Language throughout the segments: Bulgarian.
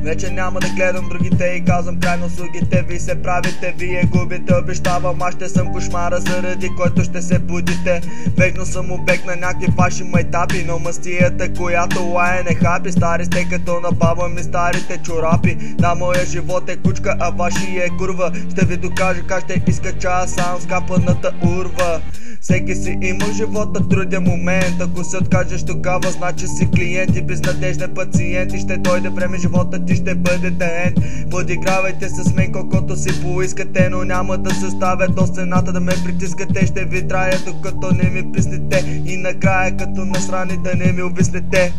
Вече няма да гледам другите и казвам край на услугите. Ви се правите, вие губите. Обещавам, аз ще съм кошмара, заради който ще се будите. Вечно съм обект на някакви ваши майтапи, но мастията, която лае не хапи. Стари сте като на баба ми старите чорапи. Да, моя живот е кучка, а ваши е курва. Ще ви докажа как ще изкача сам с капаната урва. Всеки си има живота труден момент. Ако се откажеш тогава, значи си клиент и безнадежден пациент. И ще дойде време, живота ти ще бъде ден. Подигравайте се с мен колкото си поискате, но няма да се ставя до стената да ме притискате. Ще ви трая докато не ми писнете и накрая като насрани да не ми увиснете.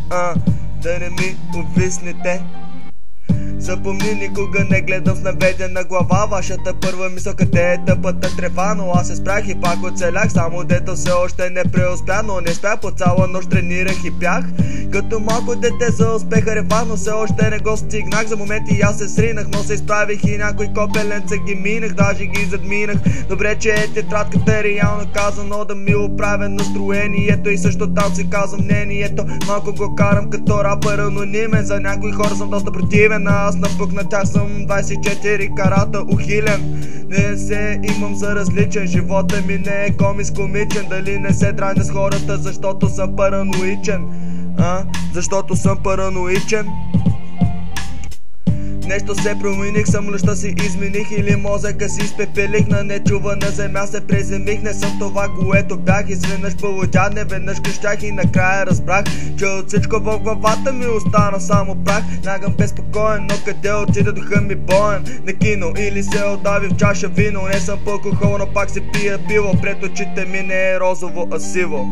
Да не ми увиснете. Запомни, никога не гледам с наведена глава. Вашата първа мисъл къде е тъпата трева. Но аз се спрях и пак оцелях. Само дето все още не преуспя, но не спя, по цяла нощ тренирах и пях. Като малко дете за успеха рева, но все още не го стигнах. За моменти аз се сринах, но се изправих и някой копеленца ги минах, даже ги задминах. Добре, че е тетрадката реално казано да ми оправя настроението. И също там си казвам мнението. Малко го карам като рапър анонимен. За някои хора съм доста противен, аз напук на тях съм 24 карата ухилен. Не се имам за различен, живота ми не е комичен. Дали не се драйна с хората, защото съм параноичен? Защото съм параноичен? Нещо се промених, самолюбността си измених или мозъка си изпепелих. На нечувана земя се преземих, не съм това, което бях. Изведнъж полудя, не веднъж крещях и накрая разбрах, че от всичко в главата ми остана само прах. Нягам безпокоен, но къде отида духа ми боен? На кино или се отдави в чаша вино. Не съм по алкохол, но пак се пия пиво. Пред очите ми не е розово, а сиво.